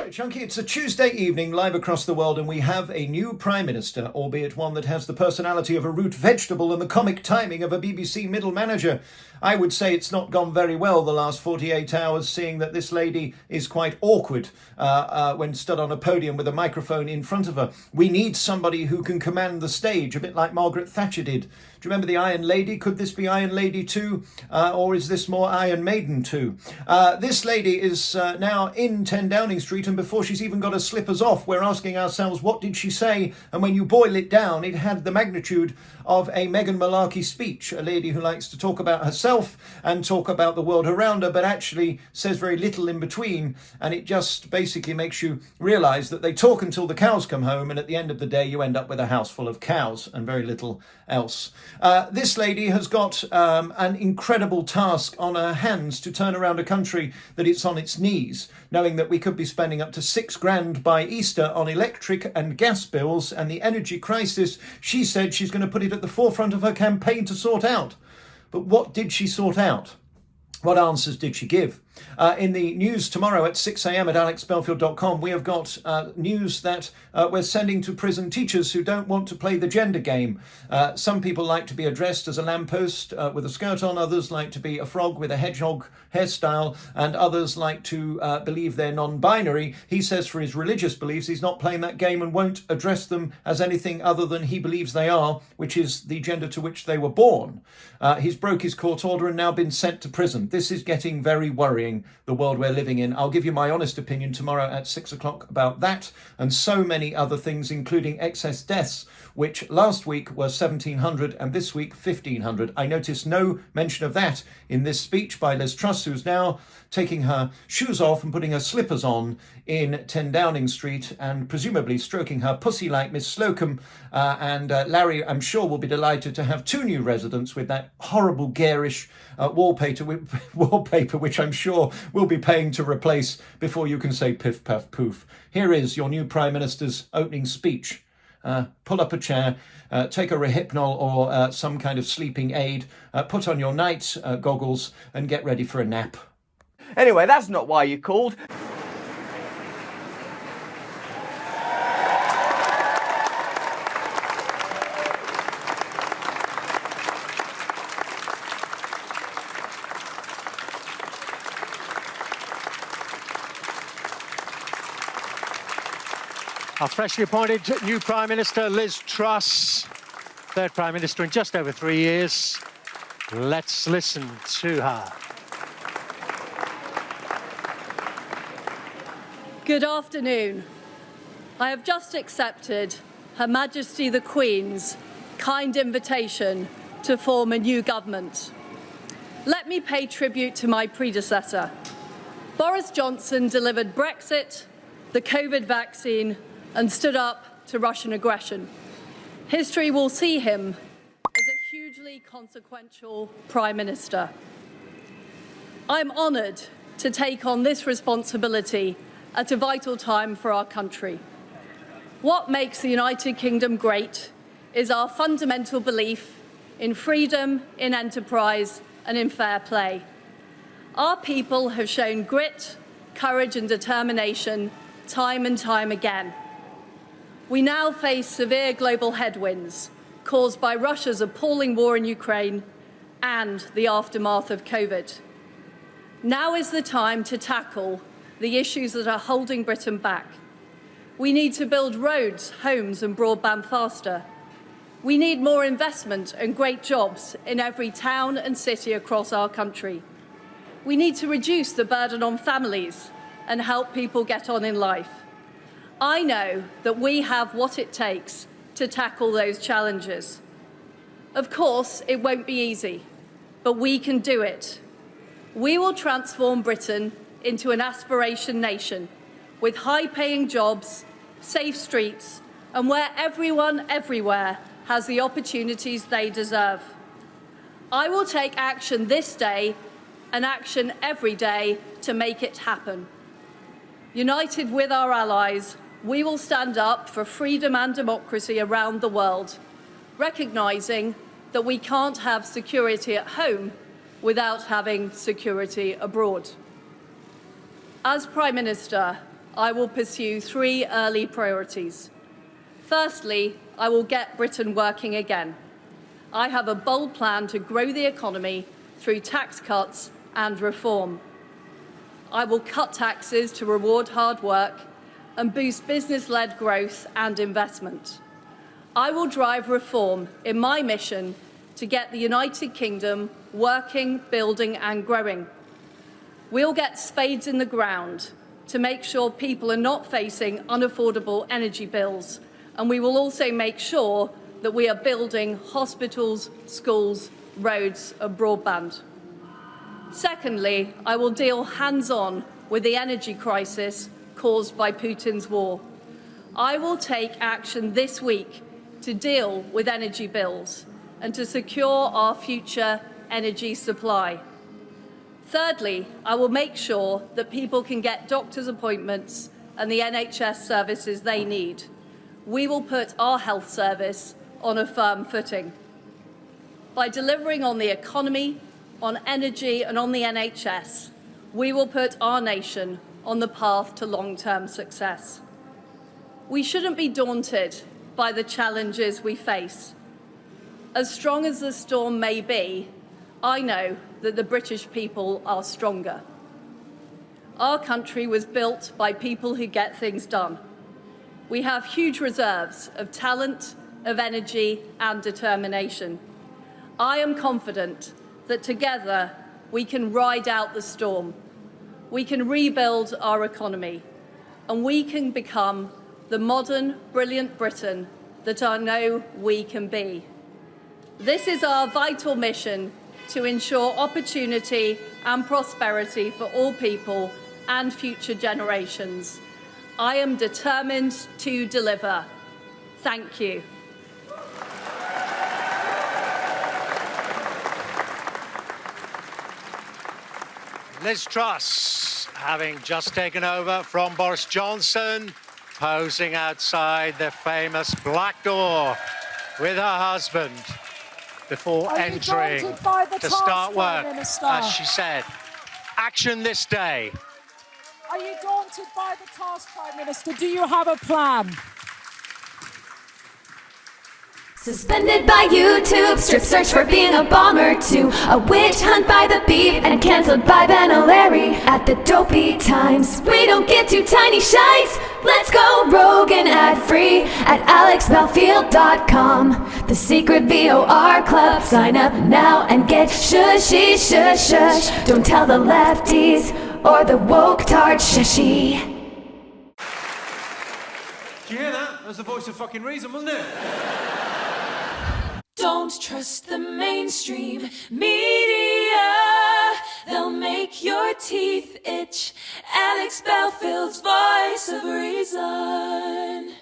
Right, Chunky, it's a Tuesday evening live across the world, and we have a new Prime Minister, albeit one that has the personality of a root vegetable and the comic timing of a BBC middle manager. I would say it's not gone very well the last 48 hours, seeing that this lady is quite awkward when stood on a podium with a microphone in front of her. We need somebody who can command the stage, a bit like Margaret Thatcher did. Do you remember the Iron Lady? Could this be Iron Lady 2? Or is this more Iron Maiden 2? This lady is now in 10 Downing Street, and before she's even got her slippers off, we're asking ourselves, what did she say? And when you boil it down, it had the magnitude of a Meghan Malarkey speech, a lady who likes to talk about herself and talk about the world around her, but actually says very little in between. And it just basically makes you realise that they talk until the cows come home, and at the end of the day, you end up with a house full of cows and very little else. This lady has got an incredible task on her hands to turn around a country that it's on its knees, knowing that we could be spending up to £6,000 by Easter on electric and gas bills, and the energy crisis, she said she's going to put it at the forefront of her campaign to sort out. But what did she sort out? What answers did she give? In the news tomorrow at 6 a.m. at alexbelfield.com, we have got news that we're sending to prison teachers who don't want to play the gender game. Some people like to be addressed as a lamppost with a skirt on, others like to be a frog with a hedgehog hairstyle, and others like to believe they're non-binary. He says for his religious beliefs he's not playing that game and won't address them as anything other than he believes they are, which is the gender to which they were born. He's broke his court order and now been sent to prison. This is getting very worrying, the world we're living in. I'll give you my honest opinion tomorrow at 6 o'clock about that and so many other things, including excess deaths, which last week were 1,700 and this week 1,500. I noticed no mention of that in this speech by Liz Truss, who's now taking her shoes off and putting her slippers on in 10 Downing Street and presumably stroking her pussy like Miss Slocum. And Larry, I'm sure, will be delighted to have 2 new residents with that horrible garish wallpaper, which I'm sure we'll be paying to replace before you can say piff, puff, poof. Here is your new Prime Minister's opening speech. Pull up a chair, take a Rohypnol or some kind of sleeping aid, put on your night goggles and get ready for a nap. Anyway, that's not why you called. Our freshly appointed new Prime Minister, Liz Truss, third Prime Minister in just over 3 years. Let's listen to her. Good afternoon. I have just accepted Her Majesty the Queen's kind invitation to form a new government. Let me pay tribute to my predecessor. Boris Johnson delivered Brexit, the COVID vaccine, and stood up to Russian aggression. History will see him as a hugely consequential Prime Minister. I'm honoured to take on this responsibility at a vital time for our country. What makes the United Kingdom great is our fundamental belief in freedom, in enterprise, and in fair play. Our people have shown grit, courage, and determination time and time again. We now face severe global headwinds caused by Russia's appalling war in Ukraine and the aftermath of COVID. Now is the time to tackle the issues that are holding Britain back. We need to build roads, homes, and broadband faster. We need more investment and great jobs in every town and city across our country. We need to reduce the burden on families and help people get on in life. I know that we have what it takes to tackle those challenges. Of course, it won't be easy, but we can do it. We will transform Britain into an aspiration nation with high-paying jobs, safe streets, and where everyone everywhere has the opportunities they deserve. I will take action this day and action every day to make it happen. United with our allies, we will stand up for freedom and democracy around the world, recognising that we can't have security at home without having security abroad. As Prime Minister, I will pursue three early priorities. Firstly, I will get Britain working again. I have a bold plan to grow the economy through tax cuts and reform. I will cut taxes to reward hard work and boost business-led growth and investment. I will drive reform in my mission to get the United Kingdom working, building and growing. We'll get spades in the ground to make sure people are not facing unaffordable energy bills, and we will also make sure that we are building hospitals, schools, roads and broadband. Secondly, I will deal hands-on with the energy crisis caused by Putin's war. I will take action this week to deal with energy bills and to secure our future energy supply. Thirdly, I will make sure that people can get doctor's appointments and the NHS services they need. We will put our health service on a firm footing. By delivering on the economy, on energy and on the NHS, we will put our nation on the path to long-term success. We shouldn't be daunted by the challenges we face. As strong as the storm may be, I know that the British people are stronger. Our country was built by people who get things done. We have huge reserves of talent, of energy and determination. I am confident that together we can ride out the storm. We can rebuild our economy and we can become the modern, brilliant Britain that I know we can be. This is our vital mission to ensure opportunity and prosperity for all people and future generations. I am determined to deliver. Thank you. Liz Truss, having just taken over from Boris Johnson, posing outside the famous black door with her husband before entering to start work, as she said. Action this day. Are you daunted by the task, Prime Minister? Do you have a plan? Suspended by YouTube, strip search for being a bomber too. A witch hunt by the beef and cancelled by Ben O'Leary at the Dopey Times. We don't get too tiny shites. Let's go rogue and ad free at alexbelfield.com. The secret VOR club. Sign up now and get shushy shush shush. Don't tell the lefties or the woke tart shushy. Did you hear that? That was the voice of fucking reason, wasn't it? Don't trust the mainstream media. They'll make your teeth itch. Alex Belfield's voice of reason.